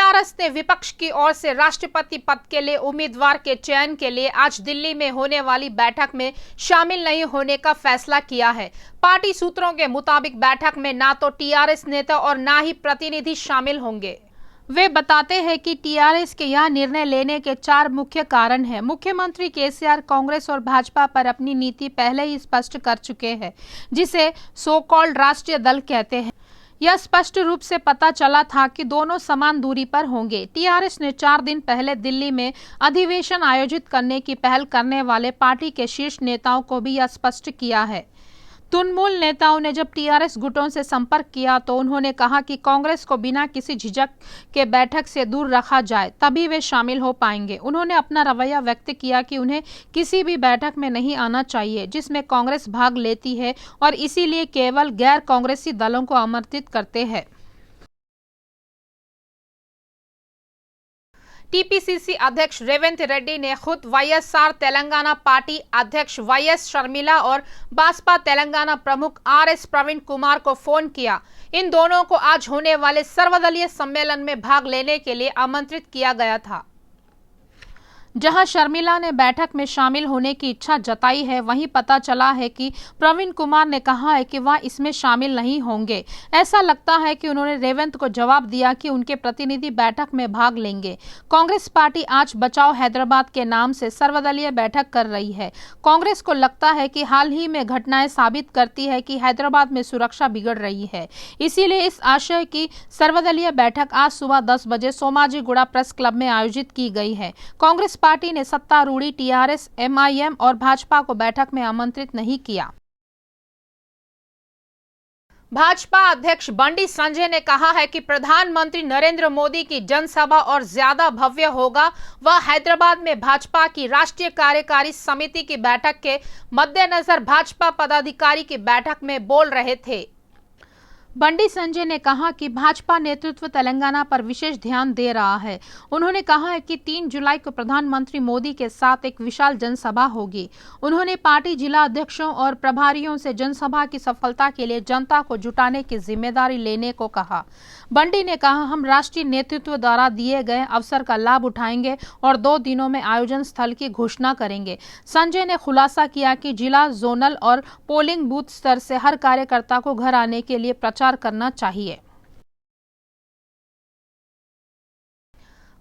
TRS ने विपक्ष की ओर से राष्ट्रपति पद के लिए उम्मीदवार के चयन के लिए आज दिल्ली में होने वाली बैठक में शामिल नहीं होने का फैसला किया है। पार्टी सूत्रों के मुताबिक बैठक में ना तो टीआरएस नेता और ना ही प्रतिनिधि शामिल होंगे। वे बताते हैं कि टीआरएस के यह निर्णय लेने के 4 मुख्य कारण हैं। मुख्यमंत्री केसीआर कांग्रेस और भाजपा पर अपनी नीति पहले ही स्पष्ट कर चुके हैं, जिसे सो कॉल्ड राष्ट्रीय दल कहते हैं। यह स्पष्ट रूप से पता चला था कि दोनों समान दूरी पर होंगे। टीआरएस ने 4 दिन पहले दिल्ली में अधिवेशन आयोजित करने की पहल करने वाले पार्टी के शीर्ष नेताओं को भी यह स्पष्ट किया है। तृणमूल नेताओं ने जब टीआरएस गुटों से संपर्क किया तो उन्होंने कहा कि कांग्रेस को बिना किसी झिझक के बैठक से दूर रखा जाए, तभी वे शामिल हो पाएंगे। उन्होंने अपना रवैया व्यक्त किया कि उन्हें किसी भी बैठक में नहीं आना चाहिए जिसमें कांग्रेस भाग लेती है और इसीलिए केवल गैर कांग्रेसी दलों को आमंत्रित करते हैं। टीपीसीसी अध्यक्ष रेवंत रेड्डी ने खुद वाईएसआर तेलंगाना पार्टी अध्यक्ष वाईएस शर्मिला और भाजपा तेलंगाना प्रमुख आरएस प्रवीण कुमार को फोन किया। इन दोनों को आज होने वाले सर्वदलीय सम्मेलन में भाग लेने के लिए आमंत्रित किया गया था। जहां शर्मिला ने बैठक में शामिल होने की इच्छा जताई है, वहीं पता चला है कि प्रवीण कुमार ने कहा है कि वह इसमें शामिल नहीं होंगे। ऐसा लगता है कि उन्होंने रेवंत को जवाब दिया कि उनके प्रतिनिधि बैठक में भाग लेंगे। कांग्रेस पार्टी आज बचाओ हैदराबाद के नाम से सर्वदलीय बैठक कर रही है। कांग्रेस को लगता है कि हाल ही में घटनाएं साबित करती है कि हैदराबाद में सुरक्षा बिगड़ रही है। इसीलिए इस आशय की सर्वदलीय बैठक आज सुबह 10 बजे सोमाजीगुड़ा प्रेस क्लब में आयोजित की गई है। कांग्रेस पार्टी ने सत्तारूढ़ी टीआरएस, एमआईएम और भाजपा को बैठक में आमंत्रित नहीं किया। भाजपा अध्यक्ष बंडी संजय ने कहा है कि प्रधानमंत्री नरेंद्र मोदी की जनसभा और ज्यादा भव्य होगा। वह हैदराबाद में भाजपा की राष्ट्रीय कार्यकारी समिति की बैठक के मद्देनजर भाजपा पदाधिकारी की बैठक में बोल रहे थे। बंडी संजय ने कहा कि भाजपा नेतृत्व तेलंगाना पर विशेष ध्यान दे रहा है। उन्होंने कहा है कि 3 जुलाई को प्रधानमंत्री मोदी के साथ एक विशाल जनसभा होगी। उन्होंने पार्टी जिला अध्यक्षों और प्रभारियों से जनसभा की सफलता के लिए जनता को जुटाने की जिम्मेदारी लेने को कहा। बंडी ने कहा, हम राष्ट्रीय नेतृत्व द्वारा दिए गए अवसर का लाभ उठाएंगे और 2 दिनों में आयोजन स्थल की घोषणा करेंगे। संजय ने खुलासा किया कि जिला, जोनल और पोलिंग बूथ स्तर से हर कार्यकर्ता को घर आने के लिए प्रचार करना चाहिए।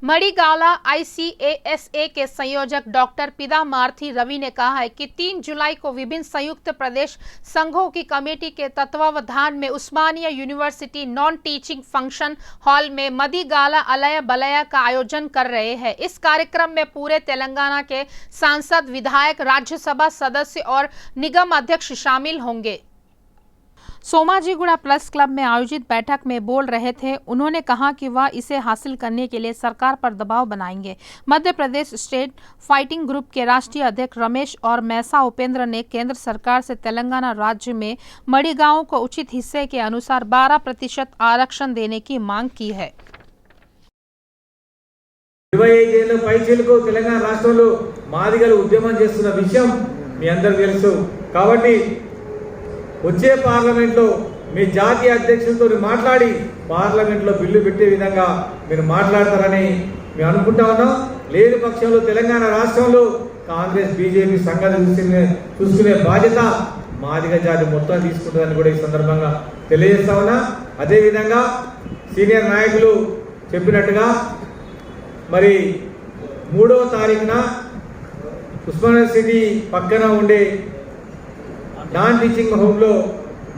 मड़ीगाला आईसीएएसए के संयोजक डॉक्टर पिदामार्थी रवि ने कहा है कि 3 जुलाई को विभिन्न संयुक्त प्रदेश संघों की कमेटी के तत्वावधान में Osmania university non teaching function hall में मड़ीगाला अलय बलय का आयोजन कर रहे हैं। इस कार्यक्रम में पूरे तेलंगाना के सांसद, विधायक, राज्यसभा सदस्य और निगम अध्यक्ष शामिल होंगे। सोमाजीगुड़ा प्रेस क्लब में आयोजित बैठक में बोल रहे थे। उन्होंने कहा कि वह इसे हासिल करने के लिए सरकार पर दबाव बनाएंगे। Madhya Pradesh state fighting group के राष्ट्रीय अध्यक्ष रमेश और मैसा उपेंद्र ने केंद्र सरकार से तेलंगाना राज्य में मड़ीगांव को उचित हिस्से के अनुसार 12% आरक्षण देने की मांग की है। 25 ఏళ్ల పైచిలకు తెలంగాణ రాష్ట్రంలో మాదిగలు ఉద్యమం చేస్తున్న విషయం మీ అందరికీ తెలుసు కాబట్టి వచ్చే పార్లమెంట్లో మీ జాతీయ అధ్యక్షులతో మాట్లాడి పార్లమెంట్లో బిల్లు పెట్టే విధంగా మీరు మాట్లాడతారని మేము అనుకుంటా ఉన్నాం। లేని పక్షంలో తెలంగాణ రాష్ట్రంలో కాంగ్రెస్ బీజేపీ సంగతి చూసుకునే బాధ్యత మాదిగ జాతి మొత్తం తీసుకుంటుందని కూడా ఈ సందర్భంగా తెలియజేస్తా ఉన్నా। అదేవిధంగా సీనియర్ నాయకులు చెప్పినట్టుగా మరి 3వ తారీఖున ఉస్మానియా సిటీ పక్కన ఉండే నాన్ టీచింగ్ హోమ్లో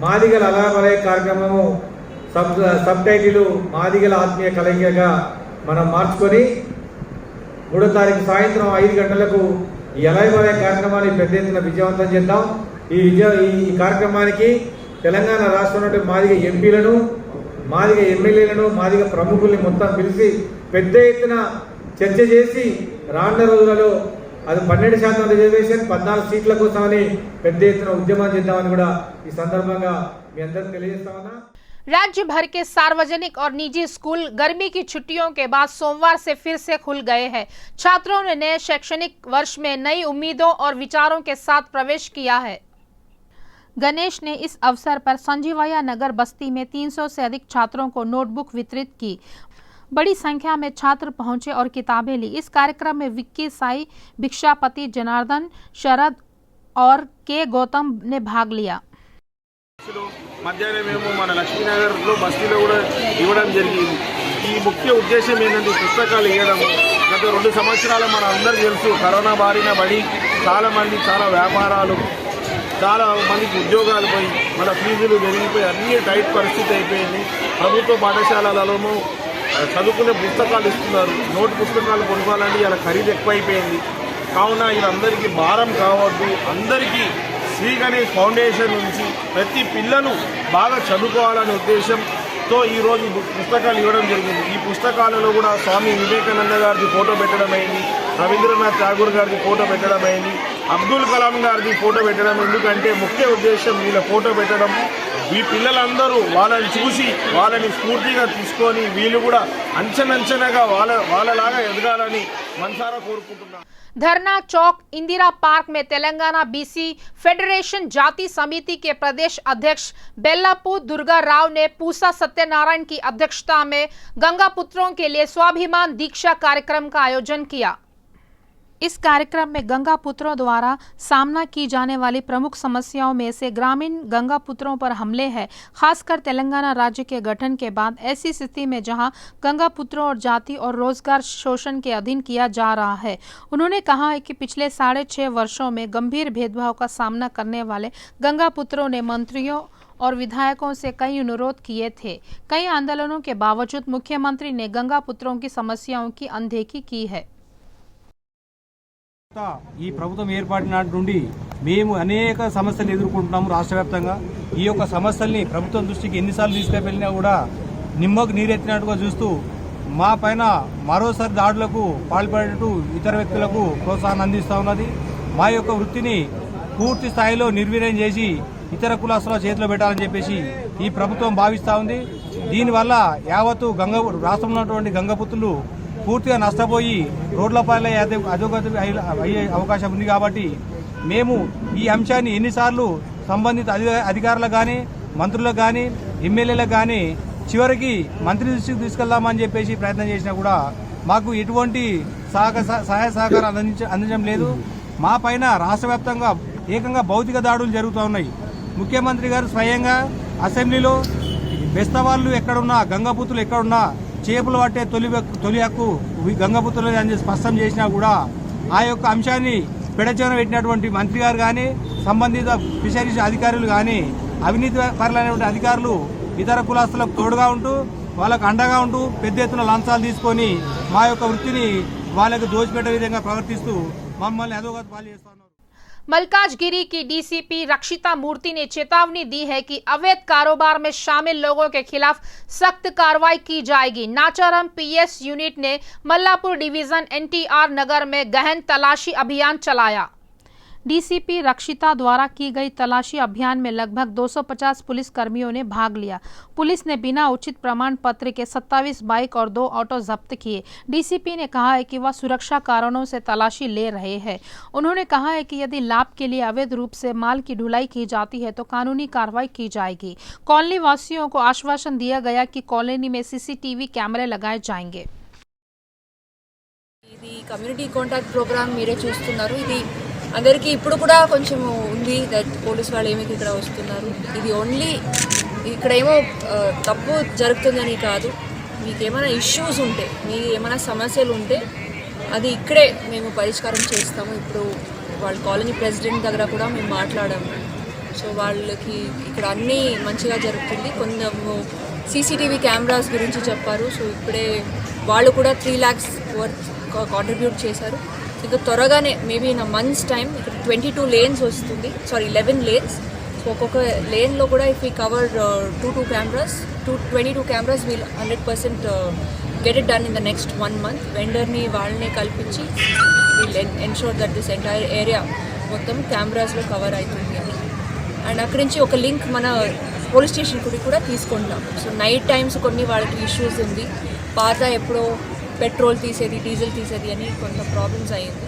మాదిగల అలాబలయ కార్యక్రమము సబ్ టైటిల్ మాదిగల ఆత్మీయ కలయికగా మనం మార్చుకొని 3వ తారీఖు సాయంత్రం 5 గంటలకు ఈ అలాబలయ కార్యక్రమాన్ని పెద్ద ఎత్తున విజయవంతం చేద్దాం। ఈ కార్యక్రమానికి తెలంగాణ రాష్ట్రంలో మాదిగ ఎంపీలను, మాదిగ ఎమ్మెల్యేలను, మాదిగ ప్రముఖుల్ని మొత్తం పిలిచి పెద్ద ఎత్తున చర్చ చేసి రానున్న రోజులలో అది 12% రిజర్వేషన్ 14 సీట్ల కోసమని పెద్ద ఎత్తున ఉద్యమం చేద్దామని కూడా ఈ సందర్భంగా మీ అందరికీ తెలియజేస్తా ఉన్నా। राज्य भर के सार्वजनिक और निजी स्कूल गर्मी की छुट्टियों के बाद सोमवार से फिर से खुल गए हैं। छात्रों ने नए शैक्षणिक वर्ष में नई उम्मीदों और विचारों के साथ प्रवेश किया है। गणेश ने इस अवसर पर संजीवया नगर बस्ती में 300 से अधिक छात्रों को नोटबुक वितरित की। बड़ी संख्या में छात्र पहुंचे और किताबें ली। इस कार्यक्रम में विक्की साई, भिक्षापति, जनार्दन, शरद और के गौतम ने भाग लिया। మధ్యాహ్నం మేము మన లక్ష్మీనగర్లో బస్తీలో కూడా ఇవ్వడం జరిగింది. ఈ ముఖ్య ఉద్దేశం ఏంటంటే పుస్తకాలు ఇవ్వడం. గత 2 సంవత్సరాలు మన అందరికీ తెలుసు, కరోనా బారిన పడి చాలామంది చాలా వ్యాపారాలు, చాలా మందికి ఉద్యోగాలు పోయి మన ఫీజులు పెరిగిపోయి అన్ని టైట్ పరిస్థితి అయిపోయింది. ప్రభుత్వ పాఠశాలలలో చదువుకునే పుస్తకాలు ఇస్తున్నారు, నోటు పుస్తకాలు కొనుక్కోవాలంటే ఇలా ఖరీదు ఎక్కువైపోయింది. కావున వీళ్ళందరికీ భారం కావద్దు, అందరికీ శ్రీ గణేష్ ఫౌండేషన్ నుంచి ప్రతి పిల్లలు బాగా చదువుకోవాలనే ఉద్దేశంతో ఈరోజు పుస్తకాలు ఇవ్వడం జరిగింది. ఈ పుస్తకాలలో కూడా స్వామి వివేకానంద గారిది ఫోటో పెట్టడం అయింది, రవీంద్రనాథ్ ఠాగూర్ గారిది ఫోటో పెట్టడం అయింది, అబ్దుల్ కలాం గారిది ఫోటో పెట్టడం. ఎందుకంటే ముఖ్య ఉద్దేశం వీళ్ళ ఫోటో పెట్టడం, ఈ పిల్లలందరూ వాళ్ళని చూసి వాళ్ళని స్ఫూర్తిగా తీసుకొని వీళ్ళు కూడా అంచనంచనగా వాళ్ళలాగా ఎదగాలని మనసారా కోరుకుంటున్నాను. धरना चौक इंदिरा पार्क में तेलंगाना बीसी फेडरेशन जाति समिति के प्रदेश अध्यक्ष बेल्लापू दुर्गा राव ने पूसा सत्यनारायण की अध्यक्षता में गंगा पुत्रों के लिए स्वाभिमान दीक्षा कार्यक्रम का आयोजन किया। इस कार्यक्रम में गंगा पुत्रों द्वारा सामना की जाने वाली प्रमुख समस्याओं में से ग्रामीण गंगा पुत्रों पर हमले हैं, खासकर तेलंगाना राज्य के गठन के बाद ऐसी स्थिति में जहां गंगा पुत्रों और जाति और रोजगार शोषण के अधीन किया जा रहा है। उन्होंने कहा है कि पिछले 6.5 वर्षों में गंभीर भेदभाव का सामना करने वाले गंगा पुत्रों ने मंत्रियों और विधायकों से कई अनुरोध किए थे। कई आंदोलनों के बावजूद मुख्यमंत्री ने गंगा पुत्रों की समस्याओं की अनदेखी की है। ఈ ప్రభుత్వం ఏర్పడిన నుండి మేము అనేక సమస్యలు ఎదుర్కొంటున్నాము. రాష్ట్ర వ్యాప్తంగా ఈ యొక్క సమస్యల్ని ప్రభుత్వం దృష్టికి ఎన్నిసార్లు తీసుకెళ్లినా కూడా నిమ్మకు నీరెత్తినట్టుగా చూస్తూ మా పైన మరోసారి దాడులకు పాల్పడేటట్టు ఇతర వ్యక్తులకు ప్రోత్సాహాన్ని అందిస్తూ ఉన్నది. మా యొక్క వృత్తిని పూర్తి స్థాయిలో నిర్వీర్యం చేసి ఇతర కులాస్తుల చేతిలో పెట్టాలని చెప్పేసి ఈ ప్రభుత్వం భావిస్తూ ఉంది. దీనివల్ల యావత్తు రాష్ట్రంలో ఉన్నటువంటి గంగపుత్రులు పూర్తిగా నష్టపోయి రోడ్లపై అధోగతి అయ్యే అవకాశం ఉంది. కాబట్టి మేము ఈ అంశాన్ని ఎన్నిసార్లు సంబంధిత అధికారులకు కానీ మంత్రులకు కానీ ఎమ్మెల్యేలకు కానీ చివరికి మంత్రి దృష్టికి తీసుకెళ్దామని చెప్పేసి ప్రయత్నం చేసినా కూడా మాకు ఎటువంటి సహాయ సహకారం అందించడం లేదు. మా పైన రాష్ట్ర వ్యాప్తంగా ఏకంగా భౌతిక దాడులు జరుగుతూ ఉన్నాయి. ముఖ్యమంత్రి గారు స్వయంగా అసెంబ్లీలో బెస్తవాళ్ళు ఎక్కడున్నా, గంగపుత్రులు ఎక్కడున్నా చేపలు పట్టే తొలి హక్కు గంగపుత్రులు అని స్పష్టం చేసినా కూడా ఆ యొక్క అంశాన్ని పెడచెవిన పెట్టినటువంటి మంత్రి గారు కానీ సంబంధిత ఫిషరీస్ అధికారులు కానీ అవినీతి పరులైనటువంటి అధికారులు ఇతర కులాస్తులకు తోడుగా ఉంటూ వాళ్ళకు అండగా ఉంటూ పెద్ద ఎత్తున లంచాలు తీసుకొని మా యొక్క వృత్తిని వాళ్ళకు దోచిపెట్టే విధంగా ప్రవర్తిస్తూ మమ్మల్ని అధోగతి పాలు చేస్తున్నారు. मलकाजगिरी की डीसीपी रक्षिता मूर्ति ने चेतावनी दी है कि अवैध कारोबार में शामिल लोगों के खिलाफ सख्त कार्रवाई की जाएगी। नाचारम पीएस यूनिट ने मल्लापुर डिवीजन एनटीआर नगर में गहन तलाशी अभियान चलाया। डीसीपी रक्षिता द्वारा की गई तलाशी अभियान में लगभग 250 पुलिस कर्मियों ने भाग लिया। पुलिस ने बिना उचित प्रमाण पत्र के 27 बाइक और 2 ऑटो जब्त किए। डीसीपी ने कहा है कि वह सुरक्षा कारणों से तलाशी ले रहे हैं। उन्होंने कहा है कि यदि लाभ के लिए अवैध रूप से माल की ढुलाई की जाती है तो कानूनी कार्रवाई की जाएगी। कॉलोनी वासियों को आश्वासन दिया गया कि कॉलोनी में सीसीटीवी कैमरे लगाए जाएंगे। ఇది కమ్యూనిటీ కాంటాక్ట్ ప్రోగ్రామ్ మీరే చూస్తున్నారు. ఇది అందరికీ ఇప్పుడు కూడా కొంచెం ఉంది దట్ పోలీస్ వాళ్ళు ఏమి ఇక్కడ వస్తున్నారు. ఇది ఓన్లీ ఇక్కడ ఏమో తప్పు జరుగుతుందని కాదు, మీకు ఏమైనా ఇష్యూస్ ఉంటే, మీ ఏమైనా సమస్యలు ఉంటే అది ఇక్కడే మేము పరిష్కారం చేస్తాము. ఇప్పుడు వాళ్ళ కాలనీ ప్రెసిడెంట్ దగ్గర కూడా మేము మాట్లాడాము. సో వాళ్ళకి ఇక్కడ అన్నీ మంచిగా జరుగుతుంది. కొంచెం సీసీటీవీ కెమెరాస్ గురించి చెప్పారు. సో ఇప్పుడే వాళ్ళు కూడా 3 lakhs వర్త్ కాంట్రిబ్యూట్ చేశారు. ఇంకా త్వరగానే మేబీ ఇన్ మంత్స్ టైం ఇక్కడ 22 lanes వస్తుంది, 11 lanes. సో ఒక్కొక్క లేన్లో కూడా if we cover 22 cameras we'll 100% get it done in the next 1 month. వెండర్ని వాళ్ళనే కల్పించి we'll ensure that this entire area మొత్తం కెమెరాస్లో కవర్ అవుతుంది అని. అండ్ అక్కడి నుంచి ఒక లింక్ మన పోలీస్ స్టేషన్ కూడా తీసుకుంటాం. సో నైట్ టైమ్స్ కొన్ని వాళ్ళకి ఇష్యూస్ ఉంది, పాత ఎప్పుడో పెట్రోల్ తీసేది, డీజిల్ తీసేది అని కొంత ప్రాబ్లమ్స్ అయ్యింది.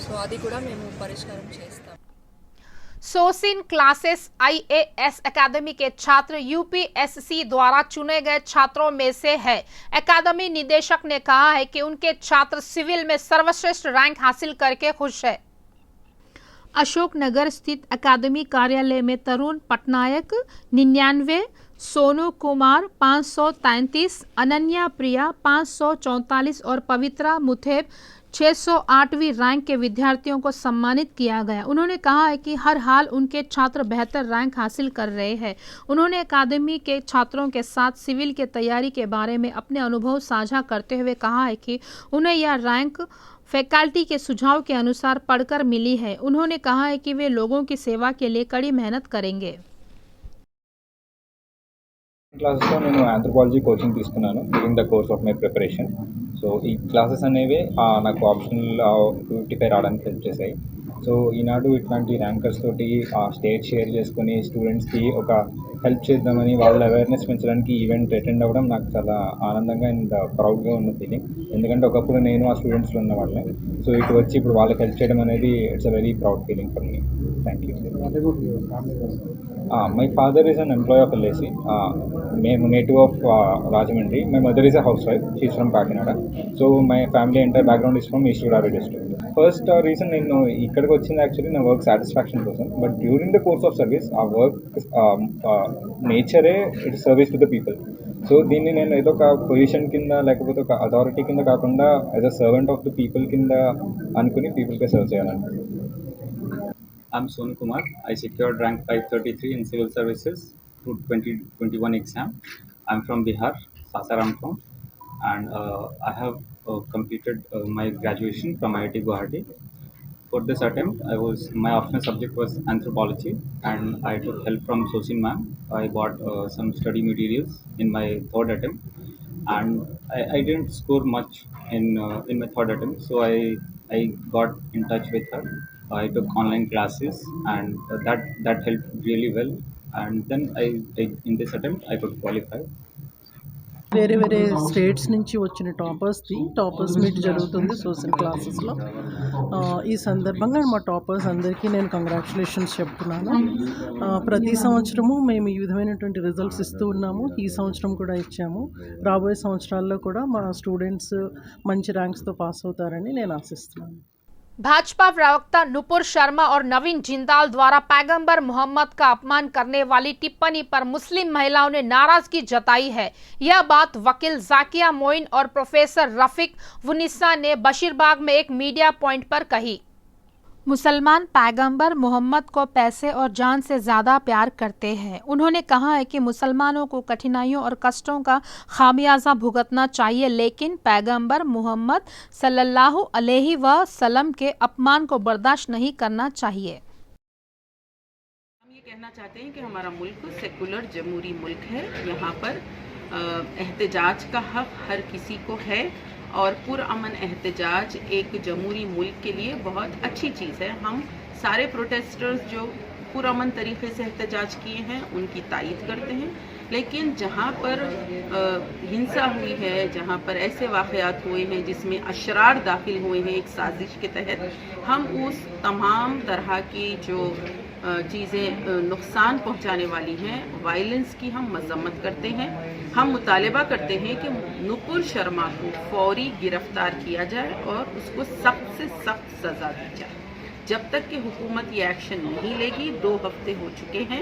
సో అది కూడా మేము పరిష్కారం చేస్తాం. सोसिन क्लासेस IAS अकादमी के छात्र UPSC द्वारा चुने गए छात्रों में से है। अकादमी निदेशक ने कहा है कि उनके छात्र सिविल में सर्वश्रेष्ठ रैंक हासिल करके खुश है। अशोकनगर स्थित अकादमी कार्यालय में तरुण पटनायक 99, सोनू कुमार 533, अनन्या प्रिया 544 और पवित्रा मुथेब 608वीं रैंक के विद्यार्थियों को सम्मानित किया गया। उन्होंने कहा है कि हर हाल उनके छात्र बेहतर रैंक हासिल कर रहे हैं। उन्होंने अकादमी के छात्रों के साथ सिविल की तैयारी के बारे में अपने अनुभव साझा करते हुए कहा है कि उन्हें यह रैंक फैकल्टी के सुझाव के अनुसार पढ़कर मिली है। उन्होंने कहा है कि वे लोगों की सेवा के लिए कड़ी मेहनत करेंगे। క్లాసెస్లో నేను ఆంథ్రోపాలజీ కోచింగ్ తీసుకున్నాను during the course of my preparation. So ఈ క్లాసెస్ అనేవి నాకు ఆప్షనల్ 55 రావడానికి హెల్ప్ చేశాయి. సో ఈనాడు ఇట్లాంటి ర్యాంకర్స్ తోటి స్టేజ్ షేర్ చేసుకొని స్టూడెంట్స్కి ఒక హెల్ప్ చేద్దామని వాళ్ళ అవేర్నెస్ పెంచడానికి ఈవెంట్ అటెండ్ అవ్వడం నాకు చాలా ఆనందంగా అండ్ ప్రౌడ్గా ఉన్న ఫీలింగ్. ఎందుకంటే ఒకప్పుడు నేను ఆ స్టూడెంట్స్లో ఉన్న వాళ్ళని, సో ఇటు వచ్చి ఇప్పుడు వాళ్ళకి హెల్ప్ చేయడం అనేది it's a very proud feeling for me. Thank you. My father is an employee of LIC. మేము native of Rajahmundry. My mother is a housewife. She's from Kakinada. So my family entire background is from East Godavari district. First reason నేను ఇక్కడికి వచ్చింది actually నా work satisfaction కోసం. But during the course of service ఆ work నేచరే it service to the people. So దీన్ని నేను ఏదో ఒక పొజిషన్ కింద లేకపోతే ఒక అథారిటీ కింద కాకుండా as a servant of the people కింద అనుకుని పీపుల్కే సర్వ్ చేయాలంటే. I'm Sonu Kumar. I secured rank 533 in civil services to 2021 exam. I'm from Bihar, Sasaram town, and I have completed my graduation from IIT Guwahati. For this attempt, my optional subject was anthropology, and I took help from Sosin ma'am. I bought some study materials in my third attempt, and I didn't score much in my third attempt, so I got in touch with her. I took online classes, and that helped really well. And then in this attempt I could qualify. వేరే వేరే states నుంచి వచ్చిన toppers meet జరుగుతుంది social క్లాసెస్లో. ఈ సందర్భంగా మా toppers అందరికీ నేను కంగ్రాచులేషన్స్ చెప్తున్నాను. ప్రతి సంవత్సరము మేము ఈ విధమైనటువంటి రిజల్ట్స్ ఇస్తూ ఉన్నాము. ఈ సంవత్సరం కూడా ఇచ్చాము. రాబోయే సంవత్సరాల్లో కూడా మా స్టూడెంట్స్ మంచి ర్యాంక్స్తో పాస్ అవుతారని నేను ఆశిస్తున్నాను. भाजपा प्रवक्ता नुपुर शर्मा और नवीन जिंदाल द्वारा पैगंबर मोहम्मद का अपमान करने वाली टिप्पणी पर मुस्लिम महिलाओं ने नाराजगी जताई है। यह बात वकील जाकिया मोइन और प्रोफेसर रफीक वुनिसा ने बशीरबाग में एक मीडिया पॉइंट पर कही। मुसलमान पैगंबर मोहम्मद को पैसे और जान से ज़्यादा प्यार करते हैं। उन्होंने कहा है कि मुसलमानों को कठिनाइयों और कष्टों का खामियाजा भुगतना चाहिए, लेकिन पैगंबर मोहम्मद सल्लल्लाहु अलैहि वसल्लम के अपमान को बर्दाश्त नहीं करना चाहिए। हम ये कहना चाहते हैं कि हमारा मुल्क सेकुलर जमहूरी मुल्क है। यहाँ पर एहतजाज का हक हर किसी को है और पुरअमन एहतजाज एक जमहूरी मुल्क के लिए बहुत अच्छी चीज़ है। हम सारे प्रोटेस्टर्स जो पुरअमन तरीके से एहतजाज किए हैं उनकी तायीद करते हैं, लेकिन जहाँ पर हिंसा हुई है, जहाँ पर ऐसे वाक़यात हुए हैं जिसमें अशरार दाखिल हुए हैं एक साजिश के तहत, हम उस तमाम तरह की जो चीज़ें नुकसान पहुंचाने वाली हैं, वायलेंस की हम मजम्मत करते हैं। हम मुतालबा करते हैं कि नुपुर शर्मा को फौरी गिरफ्तार किया जाए और उसको सख्त से सख्त सज़ा दी जाए। जब तक कि हुकूमत ये एक्शन नहीं लेगी, 2 हफ्ते हो चुके हैं,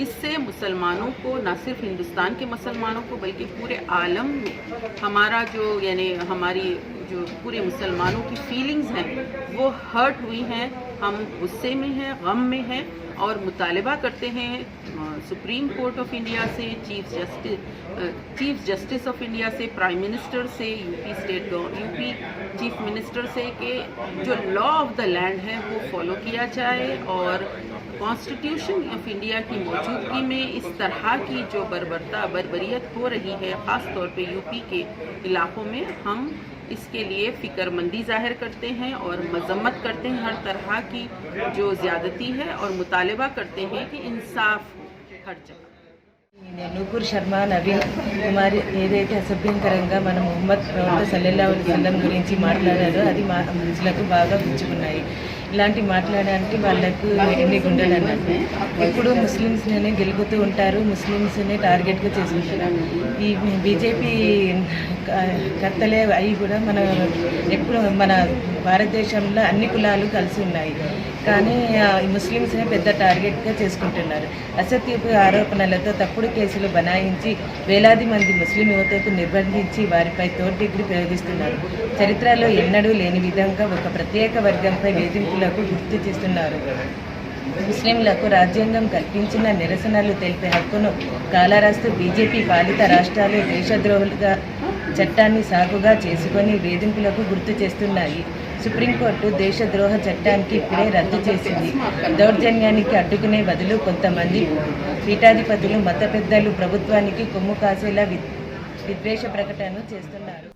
इससे मुसलमानों को, न सिर्फ हिंदुस्तान के मुसलमानों को बल्कि पूरे आलम में हमारा जो यानी हमारी जो पूरे मुसलमानों की फीलिंग्स हैं वो हर्ट हुई हैं। हम गुस्से में हैं, गम में हैं और मुतालबा करते हैं सुप्रीम कोर्ट ऑफ इंडिया से, चीफ जस्टिस ऑफ इंडिया से, प्राइम मिनिस्टर से, यूपी चीफ मिनिस्टर से कि जो लॉ ऑफ द लैंड है वो फॉलो किया जाए और कॉन्स्टिट्यूशन ऑफ इंडिया की मौजूदगी में इस तरह की जो बर्बरियत हो रही है, ख़ास तौर पे यूपी के इलाकों में, हम इसके लिए फ़िक्रमंदी ज़ाहिर करते हैं और मजम्मत करते हैं हर तरह की जो ज़्यादती है और मुतालबा करते हैं कि इंसाफ हर जगह। నూపూర్ శర్మ, నవీన్ కుమార్ ఏదైతే అసభ్యంకరంగా మన ముహమ్మద్ ప్రవక్త సల్లల్లాహు అలైహి వసల్లం గురించి మాట్లాడారో అది మా మనసులకు బాగా గుచ్చుకున్నాయి. ఇలాంటి మాట్లాడడానికి వాళ్ళకు ఎన్ని గుండెలు అన్నట్టు. ఎప్పుడు ముస్లిమ్స్నే గెలుపుతూ ఉంటారు, ముస్లిమ్స్నే టార్గెట్గా చేసుకుంటారు. ఈ బీజేపీ కర్తలే అవి కూడా ఎప్పుడు మన భారతదేశంలో అన్ని కులాలు కలిసి ఉన్నాయి, కానీ ముస్లిమ్స్నే పెద్ద టార్గెట్గా చేసుకుంటున్నారు. అసత్యపు ఆరోపణలతో తప్పుడు కేసులు బనాయించి వేలాది మంది ముస్లిం యువతకు నిర్బంధించి వారిపై థర్డ్ డిగ్రీ ప్రయోగిస్తున్నారు. చరిత్రలో ఎన్నడూ లేని విధంగా ఒక ప్రత్యేక వర్గంపై వేధింపులకు గుర్తు చేస్తున్నారు. ముస్లింలకు రాజ్యాంగం కల్పించిన నిరసనలు తెలిపే హక్కును కాలరాస్తూ బీజేపీ పాలిత రాష్ట్రాలు దేశద్రోహులుగా చట్టాన్ని సాకుగా చేసుకొని వేధింపులకు గుర్తు చేస్తున్నాయి. సుప్రీంకోర్టు దేశద్రోహ చట్టానికి ఇప్పుడే రద్దు చేసింది. దౌర్జన్యానికి అడ్డుకునే బదులు కొంతమంది పీఠాధిపతులు, మత పెద్దలు ప్రభుత్వానికి కొమ్ము కాసేలా విద్వేష ప్రకటనలు చేస్తున్నారు.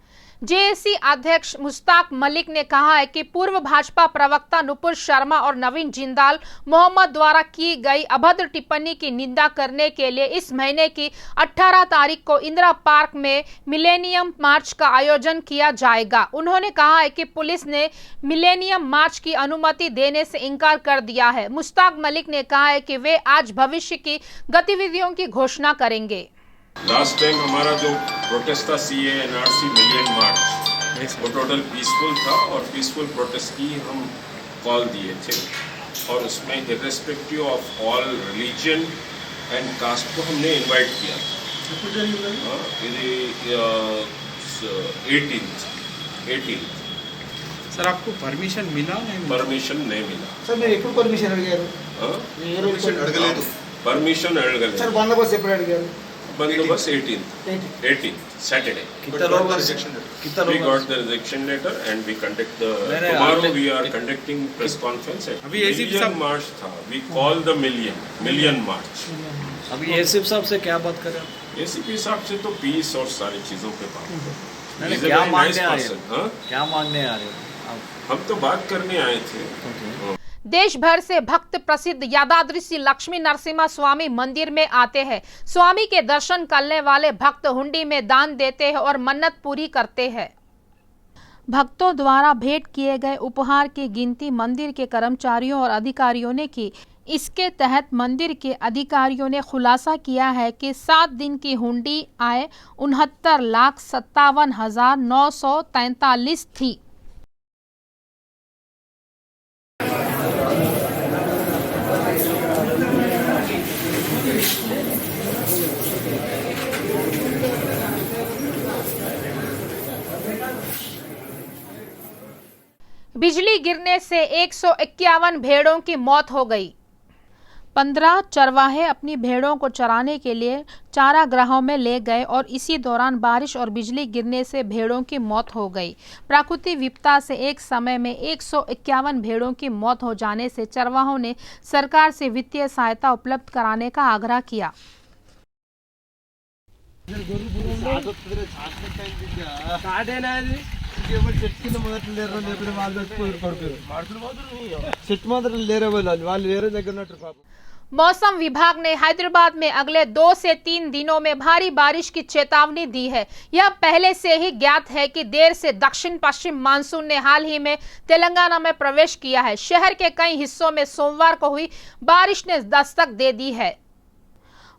जेएसी अध्यक्ष मुश्ताक मलिक ने कहा है कि पूर्व भाजपा प्रवक्ता नुपुर शर्मा और नवीन जिंदाल मोहम्मद द्वारा की गई अभद्र टिप्पणी की निंदा करने के लिए इस महीने की 18 तारीख को इंदिरा पार्क में मिलेनियम मार्च का आयोजन किया जाएगा। उन्होंने कहा है कि पुलिस ने मिलेनियम मार्च की अनुमति देने से इनकार कर दिया है। मुश्ताक मलिक ने कहा है कि वे आज भविष्य की गतिविधियों की घोषणा करेंगे। लास्ट टाइम हमारा जो प्रोटेस्ट था CA NRC मिलियन मार्च, वो टोटल पीसफुल था और पीसफुल प्रोटेस्ट की हम कॉल दिए थे और उसमें irrespective of all religion and caste को हमने इनवाइट किया। 18 सर आपको परमिशन मिला? परमिशन नहीं मिला सर. మీరు ఎప్పుడు పర్మిషన్ అడిగారు? परमिशन अड़गले సార్ బందోబస్తు ఎప్పుడు అడిగారు? बंदोबस्त 18th Saturday. We got the rejection letter and we conduct the tomorrow we are conducting press conference. अभी million march था. We call the million march. अभी एसीपी साहब से क्या बात कर रहे हो? ACP साहब से तो पीस और सारी चीजों पे बात कर। क्या मांगने आ रहे हो? क्या मांगने आ रहे हो? हम तो बात करने आए थे। देश भर से भक्त प्रसिद्ध यादाद्री श्री लक्ष्मी नरसिम्हा स्वामी मंदिर में आते हैं। स्वामी के दर्शन करने वाले भक्त हुंडी में दान देते हैं और मन्नत पूरी करते हैं। भक्तों द्वारा भेंट किए गए उपहार की गिनती मंदिर के कर्मचारियों और अधिकारियों ने की। इसके तहत मंदिर के अधिकारियों ने खुलासा किया है कि 7 दिन की हुंडी आय 69,57,943 थी। बिजली गिरने से 151 भेड़ों की मौत हो गई। 15 चरवाहे अपनी भेड़ों को चराने के लिए चारागाहों में ले गए और इसी दौरान बारिश और बिजली गिरने से भेड़ों की मौत हो गई। प्राकृतिक विपदा से एक समय में 151 भेड़ों की मौत हो जाने से चरवाहों ने सरकार से वित्तीय सहायता उपलब्ध कराने का आग्रह किया। मौसम विभाग ने हैदराबाद में अगले 2 से 3 दिनों में भारी बारिश की चेतावनी दी है। यह पहले से ही ज्ञात है कि देर से दक्षिण पश्चिम मानसून ने हाल ही में तेलंगाना में प्रवेश किया है। शहर के कई हिस्सों में सोमवार को हुई बारिश ने दस्तक दे दी है।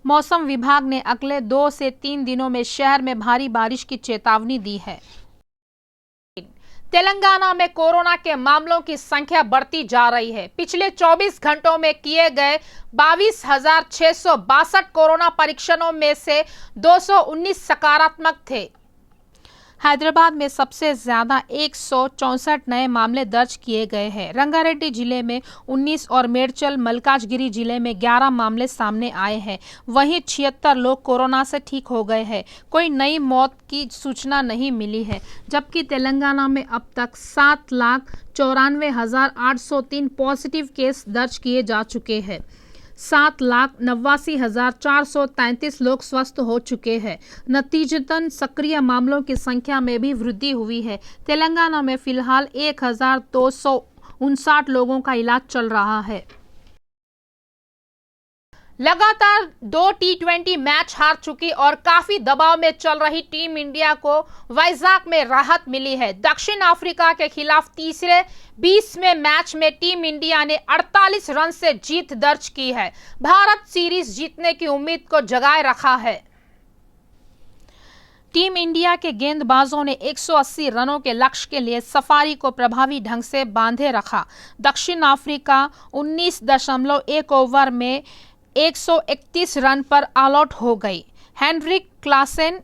मौसम विभाग ने अगले 2 से 3 दिनों में शहर में भारी बारिश की चेतावनी दी है। तेलंगाना में कोरोना के मामलों की संख्या बढ़ती जा रही है। पिछले 24 घंटों में किए गए 22,662 कोरोना परीक्षणों में से 219 सकारात्मक थे। हैदराबाद में सबसे ज्यादा 164 नए मामले दर्ज किए गए हैं। रंगारेड्डी जिले में 19 और मेडचल मल्काजगिरी जिले में 11 मामले सामने आए हैं। वहीं 76 लोग कोरोना से ठीक हो गए हैं। कोई नई मौत की सूचना नहीं मिली है, जबकि तेलंगाना में अब तक 7,94,803 पॉजिटिव केस दर्ज किए जा चुके हैं। 7,89,433 लोग स्वस्थ हो चुके हैं। नतीजतन सक्रिय मामलों की संख्या में भी वृद्धि हुई है। तेलंगाना में फिलहाल 1,259 लोगों का इलाज चल रहा है। लगातार 2 T20 मैच हार चुकी और काफी दबाव में चल रही टीम इंडिया को वाइजाग में राहत मिली है। दक्षिण अफ्रीका के खिलाफ तीसरे 20वें मैच में टीम इंडिया ने 48 रन से जीत दर्ज की है। भारत सीरीज जीतने की उम्मीद को जगाए रखा है। टीम इंडिया के गेंदबाजों ने 180 रनों के लक्ष्य के लिए सफारी को प्रभावी ढंग से बांधे रखा। दक्षिण अफ्रीका 19.1 ओवर में 131 रन पर ऑल आउट हो गई। हेनरिक क्लासेन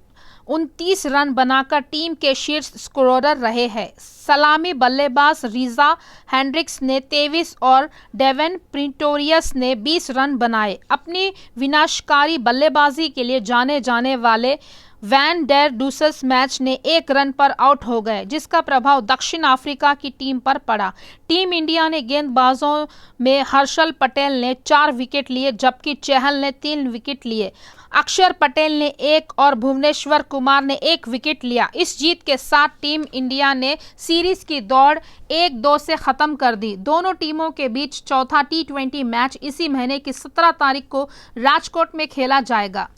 29 रन बनाकर टीम के शीर्ष स्कोरर रहे हैं। सलामी बल्लेबाज रीजा हेंड्रिक्स ने 23 और डेवन प्रिटोरियस ने 20 रन बनाए। अपनी विनाशकारी बल्लेबाजी के लिए जाने जाने वाले वैन डेर डूसस मैच ने 1 रन पर आउट हो गए, जिसका प्रभाव दक्षिण अफ्रीका की टीम पर पड़ा। टीम इंडिया ने गेंदबाजों में हर्षल पटेल ने 4 विकेट लिए, जबकि चहल ने 3 विकेट लिए। अक्षर पटेल ने 1 और भुवनेश्वर कुमार ने 1 विकेट लिया। इस जीत के साथ टीम इंडिया ने सीरीज की दौड़ 1-2 से खत्म कर दी। दोनों टीमों के बीच चौथा T20 मैच इसी महीने की 17 तारीख को राजकोट में खेला जाएगा।